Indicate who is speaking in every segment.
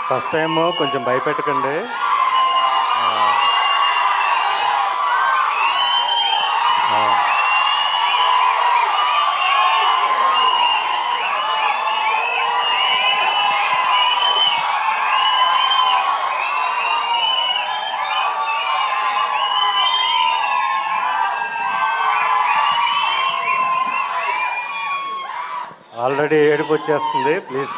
Speaker 1: First time కొంచెం భయపెట్టకండి. Already ఏడుపు వచ్చేస్తుంది. Please,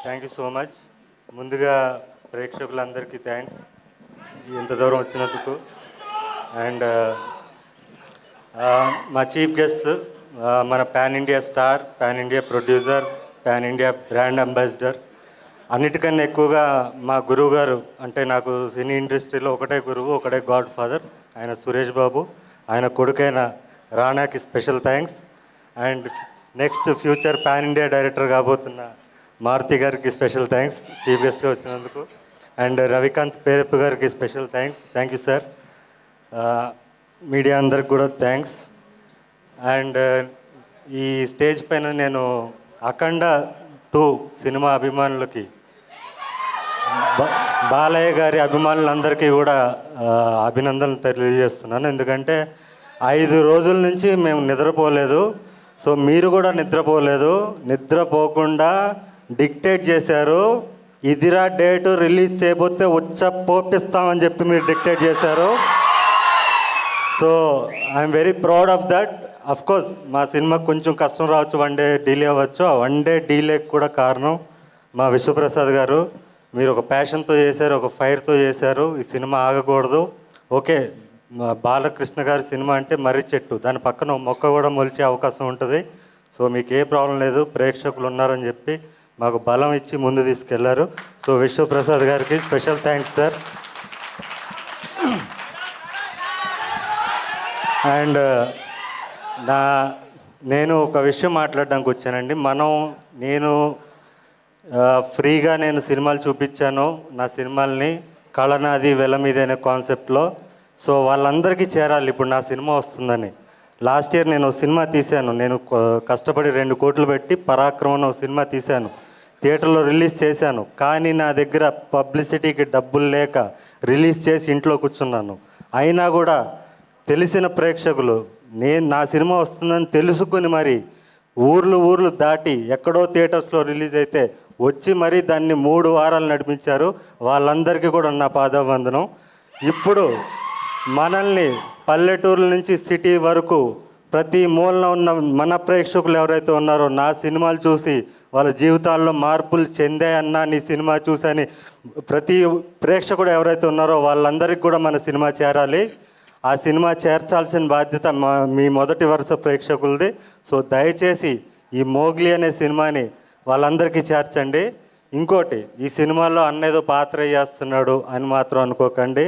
Speaker 1: thank you so much. ముందుగా ప్రేక్షకులందరికీ థ్యాంక్స్ ఇంత దూరం వచ్చినందుకు. అండ్ మా చీఫ్ గెస్ట్, మన pan India star, pan India producer, pan India brand ambassador, అన్నిటికన్నా ఎక్కువగా మా గురువు గారు, అంటే నాకు సినీ ఇండస్ట్రీలో ఒకటే గురువు, ఒకటే గాడ్ ఫాదర్, ఆయన సురేష్ బాబు. ఆయన కొడుకైన రానాకి special thanks. And next future pan India director కాబోతున్న మారుతి గారికి స్పెషల్ థ్యాంక్స్ చీఫ్ గెస్ట్గా వచ్చినందుకు. అండ్ రవికాంత్ పేరప్ప గారికి special thanks. Thank you sir. Media అందరికి కూడా థ్యాంక్స్. అండ్ ఈ స్టేజ్ పైన నేను అఖండ 2 సినిమా అభిమానులకి, బాలయ్య గారి అభిమానులందరికీ కూడా అభినందనలు తెలియజేస్తున్నాను. ఎందుకంటే 5 రోజుల నుంచి మేము నిద్రపోలేదు. సో మీరు కూడా నిద్రపోలేదు. నిద్రపోకుండా డిక్టేట్ చేశారు. ఇదిరా డేటు, రిలీజ్ చేయబోతే పోపిస్తామని చెప్పి మీరు డిక్టేట్ చేశారు. So I'm very proud of that. Of course మా సినిమాకి కొంచెం కష్టం రావచ్చు, 1 డే డీలే అవ్వచ్చు. ఆ 1 డే డీలేకి కూడా కారణం మా విశ్వప్రసాద్ గారు. మీరు ఒక ప్యాషన్తో చేశారు, ఒక ఫైర్తో చేశారు. ఈ సినిమా ఆగకూడదు. ఓకే, బాలకృష్ణ గారి సినిమా అంటే మర్రి చెట్టు, దాని పక్కన మొక్క కూడా మొలిచే అవకాశం ఉంటుంది. సో మీకు ఏ ప్రాబ్లం లేదు, ప్రేక్షకులు ఉన్నారని చెప్పి మాకు బలం ఇచ్చి ముందు తీసుకెళ్లారు. సో విశ్వప్రసాద్ గారికి స్పెషల్ థ్యాంక్స్ సార్. అండ్ నేను ఒక విషయం మాట్లాడడానికి వచ్చానండి. నేను ఫ్రీగా సినిమాలు చూపించాను, నా సినిమాల్ని కళనాది వెల మీద అనే కాన్సెప్ట్లో. సో వాళ్ళందరికీ చేరాలి ఇప్పుడు నా సినిమా వస్తుందని. లాస్ట్ ఇయర్ నేను సినిమా తీశాను. నేను కష్టపడి 2 కోట్లు పెట్టి పరాక్రమం సినిమా తీశాను, థియేటర్లో రిలీజ్ చేశాను. కానీ నా దగ్గర పబ్లిసిటీకి డబ్బులు లేక రిలీజ్ చేసి ఇంట్లో కూర్చున్నాను. అయినా కూడా తెలిసిన ప్రేక్షకులు నా సినిమా వస్తుందని తెలుసుకుని మరి ఊర్లు దాటి ఎక్కడో థియేటర్స్లో రిలీజ్ అయితే వచ్చి మరీ దాన్ని 3 వారాలు నడిపించారు. వాళ్ళందరికీ కూడా నా పాదాభివందనం. ఇప్పుడు మనల్ని పల్లెటూరుల నుంచి సిటీ వరకు ప్రతి మూలన ఉన్న మన ప్రేక్షకులు ఎవరైతే ఉన్నారో నా సినిమాలు చూసి వాళ్ళ జీవితాల్లో మార్పులు చెందాయన్నా నీ సినిమా చూసని ప్రతి ప్రేక్షకుడు ఎవరైతే ఉన్నారో వాళ్ళందరికీ కూడా మన సినిమా చేరాలి. ఆ సినిమా చేర్చాల్సిన బాధ్యత మీ మొదటి వరుస ప్రేక్షకులది. సో దయచేసి ఈ మోగ్లీ అనే సినిమాని వాళ్ళందరికీ చేర్చండి. ఇంకోటి, ఈ సినిమాలో అన్నేదో పాత్ర చేస్తున్నాడు అని మాత్రం అనుకోకండి.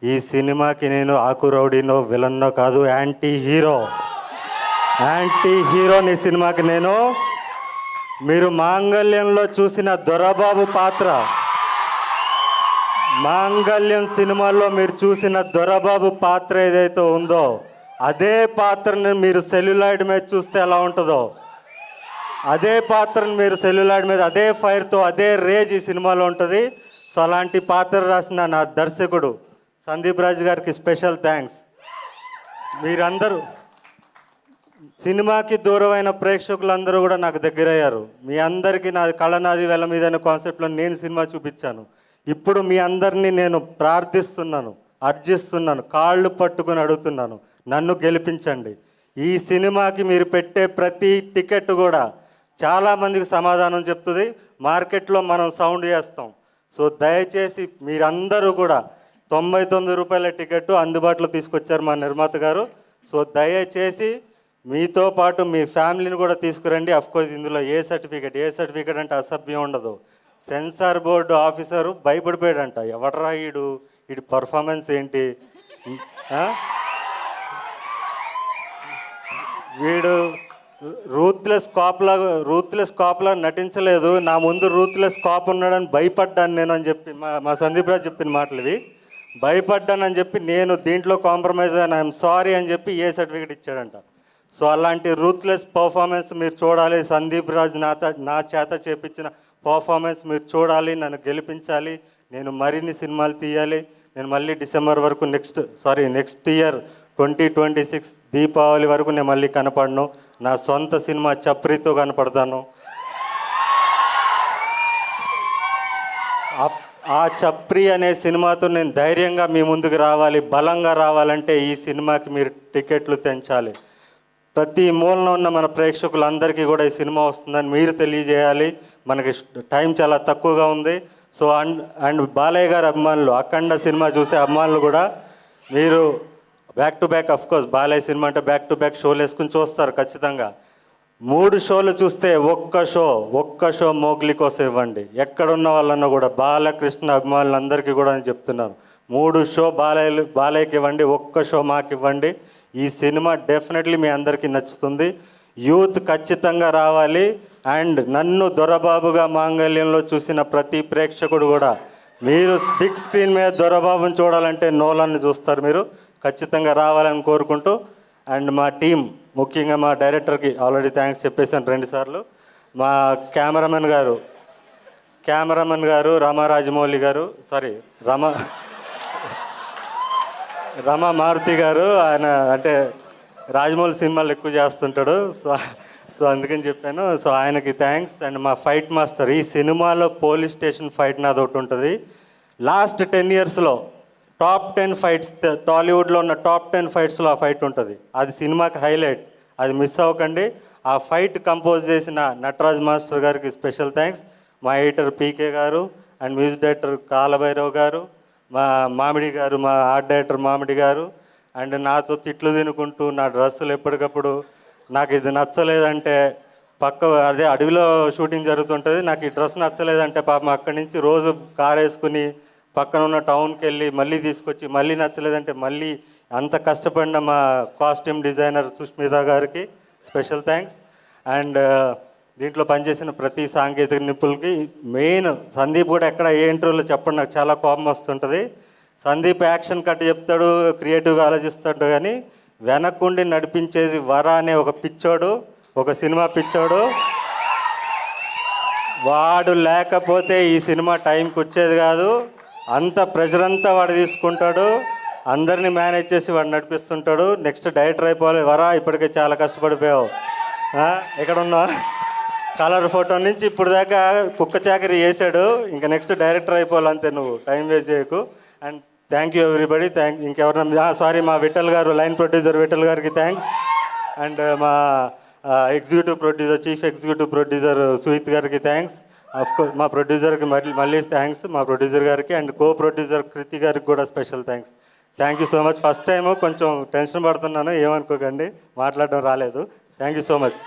Speaker 1: ఈ సినిమాకి నేను ఆకు రౌడీనో విలన్నో కాదు, యాంటీ హీరోని సినిమాకి నేను. మీరు మాంగళ్యంలో చూసిన దొరబాబు పాత్ర, మాంగళ్యం సినిమాలో మీరు చూసిన దొరబాబు పాత్ర ఏదైతే ఉందో అదే పాత్రని మీరు సెల్యులాయిడ్ మీద చూస్తే ఎలా ఉంటుందో అదే పాత్రను మీరు సెల్యులాయిడ్ మీద అదే ఫైర్తో అదే రేజ్ ఈ సినిమాలో ఉంటుంది. సో అలాంటి పాత్ర రాసిన నా దర్శకుడు సందీప్ రాజ్ గారికి స్పెషల్ థ్యాంక్స్. మీరందరూ సినిమాకి దూరమైన ప్రేక్షకులందరూ కూడా నాకు దగ్గరయ్యారు. మీ అందరికీ నాది కళనాది వెల మీద అనే కాన్సెప్ట్లో నేను సినిమా చూపించాను. ఇప్పుడు మీ అందరినీ నేను ప్రార్థిస్తున్నాను, అర్జిస్తున్నాను, కాళ్ళు పట్టుకుని అడుగుతున్నాను, నన్ను గెలిపించండి. ఈ సినిమాకి మీరు పెట్టే ప్రతి టికెట్ కూడా చాలామందికి సమాధానం చెప్తుంది. మార్కెట్లో మనం సౌండ్ చేస్తాం. సో దయచేసి మీరందరూ కూడా 99 రూపాయల టికెట్ అందుబాటులో తీసుకొచ్చారు మా నిర్మాత గారు. సో దయచేసి మీతో పాటు మీ ఫ్యామిలీని కూడా తీసుకురండి. అఫ్కోర్స్ ఇందులో ఏ సర్టిఫికేట్ అంటే అసభ్యం ఉండదు. సెన్సార్ బోర్డు ఆఫీసరు భయపడిపోయాడంట, ఎవడరా వీడి పర్ఫార్మెన్స్ ఏంటి, వీడు రూత్లెస్ కాప్లా నటించలేదు, నా ముందు రూత్లెస్ కాప్ ఉన్నాడని భయపడ్డాను నేను అని చెప్పి మా సందీప్ రాజ్ చెప్పిన మాటలు ఇవి. భయపడ్డానని చెప్పి నేను దీంట్లో కాంప్రమైజ్ అయినా ఐఎమ్ సారీ అని చెప్పి ఏ సర్టిఫికేట్ ఇచ్చాడంట. సో అలాంటి రూత్లెస్ పర్ఫార్మెన్స్ మీరు చూడాలి. సందీప్ రాజ్ నా చేత చేపించిన పర్ఫార్మెన్స్ మీరు చూడాలి, నన్ను గెలిపించాలి, నేను మరిన్ని సినిమాలు తీయాలి. నేను మళ్ళీ డిసెంబర్ వరకు నెక్స్ట్ ఇయర్ 2026 దీపావళి వరకు నేను మళ్ళీ కనపడను. నా సొంత సినిమా చప్రీతో కనపడతాను. ఆ చప్రి అనే సినిమాతో నేను ధైర్యంగా మీ ముందుకు రావాలి. బలంగా రావాలంటే ఈ సినిమాకి మీరు టికెట్లు తెంచాలి. ప్రతి మూలన ఉన్న మన ప్రేక్షకులందరికీ కూడా ఈ సినిమా వస్తుందని మీరు తెలియజేయాలి. మనకి టైం చాలా తక్కువగా ఉంది. సో అండ్ బాలయ్య గారి అభిమానులు, అఖండ సినిమా చూసే అభిమానులు కూడా మీరు back to back, of course Balayya cinema అంటే బ్యాక్ టు బ్యాక్ షోలు వేసుకుని చూస్తారు ఖచ్చితంగా. 3 షోలు చూస్తే ఒక్క షో మోగ్లీ కోసం ఇవ్వండి. ఎక్కడున్న వాళ్ళన్నా కూడా బాలకృష్ణ అభిమానులందరికీ కూడా నేను చెప్తున్నాను, 3 షో బాలయ్యకి ఇవ్వండి, ఒక్క షో మాకు ఇవ్వండి. ఈ సినిమా డెఫినెట్లీ మీ అందరికీ నచ్చుతుంది. యూత్ ఖచ్చితంగా రావాలి. అండ్ నన్ను దొరబాబుగా మాంగళ్యంలో చూసిన ప్రతి ప్రేక్షకుడు కూడా, మీరు బిగ్ స్క్రీన్ మీద దొరబాబుని చూడాలంటే నోలాన్ని చూస్తారు, మీరు ఖచ్చితంగా రావాలని కోరుకుంటూ, అండ్ మా టీం ముఖ్యంగా మా డైరెక్టర్కి ఆల్రెడీ థ్యాంక్స్ చెప్పేశాను 2 సార్లు. మా కెమెరామెన్ గారు రామారాజమౌళి గారు, రమా మారుతి గారు, ఆయన అంటే రాజమౌళి సినిమాలు ఎక్కువ చేస్తుంటాడు. సో అందుకని చెప్పాను. సో ఆయనకి థ్యాంక్స్. అండ్ మా ఫైట్ మాస్టర్, ఈ సినిమాలో పోలీస్ స్టేషన్ ఫైట్ నాది ఒకటి ఉంటుంది. లాస్ట్ 10 ఇయర్స్లో టాప్ 10 ఫైట్స్, టాలీవుడ్లో ఉన్న టాప్ 10 ఫైట్స్లో ఆ ఫైట్ ఉంటుంది. అది సినిమాకి హైలైట్, అది మిస్ అవ్వకండి. ఆ ఫైట్ కంపోజ్ చేసిన నటరాజ్ మాస్టర్ గారికి స్పెషల్ థ్యాంక్స్. మా ఎడిటర్ పీకే గారు అండ్ మ్యూజిక్ డైరెక్టర్ కాలభైరవ్ గారు, మా మామిడి గారు, మా ఆర్ట్ డైరెక్టర్ మామిడి గారు, అండ్ నాతో తిట్లు తినుకుంటూ నా డ్రెస్సులు ఎప్పటికప్పుడు నాకు ఇది నచ్చలేదంటే, అదే అడవిలో షూటింగ్ జరుగుతుంటుంది, నాకు ఈ డ్రెస్ నచ్చలేదంటే పాపం అక్కడి నుంచి రోజు కారు వేసుకుని పక్కన ఉన్న టౌన్కి వెళ్ళి మళ్ళీ తీసుకొచ్చి, మళ్ళీ నచ్చలేదంటే మళ్ళీ అంత కష్టపడిన మా కాస్ట్యూమ్ డిజైనర్ సుష్మిత గారికి స్పెషల్ థ్యాంక్స్. అండ్ దీంట్లో పనిచేసిన ప్రతి సాంకేతిక నిపుణులకి, మెయిన్ సందీప్ కూడా ఎక్కడ ఏ ఇంటర్వ్యూలో చెప్పండి, నాకు చాలా కోపం వస్తుంటుంది. సందీప్ యాక్షన్ కట్ చెప్తాడు, క్రియేటివ్గా ఆలోచిస్తాడు, కానీ వెనక్కుండి నడిపించేది వర అనే ఒక పిచ్చోడు, ఒక సినిమా పిచ్చోడు. వాడు లేకపోతే ఈ సినిమా టైంకి వచ్చేది కాదు. అంత ప్రెషర్ అంతా వాడు తీసుకుంటాడు, అందరినీ మేనేజ్ చేసి వాడు నడిపిస్తుంటాడు. నెక్స్ట్ డైరెక్టర్ అయిపోవాలి. వరా ఇప్పటికే చాలా కష్టపడిపోయావు, ఎక్కడున్నా కలర్ ఫోటో నుంచి ఇప్పుడు దాకా కుక్క చాకరీ చేశాడు, ఇంకా నెక్స్ట్ డైరెక్టర్ అయిపోవాలంతే, నువ్వు టైం వేస్ట్ చేయకు. And thank you everybody. ఇంకెవరన్నా మా విఠల్ గారు, లైన్ ప్రొడ్యూసర్ విఠల్ గారికి థ్యాంక్స్. అండ్ మా చీఫ్ ఎగ్జిక్యూటివ్ ప్రొడ్యూసర్ సుహిత్ గారికి థ్యాంక్స్. అఫ్కోర్స్ మా ప్రొడ్యూసర్కి మళ్ళీ థ్యాంక్స్, మా ప్రొడ్యూసర్ గారికి. అండ్ కో ప్రొడ్యూసర్ కృతి గారికి కూడా special thanks. Thank you so much. First time కొంచెం టెన్షన్ పడుతున్నాను, ఏమనుకోకండి, మాట్లాడడం రాలేదు. Thank you so much.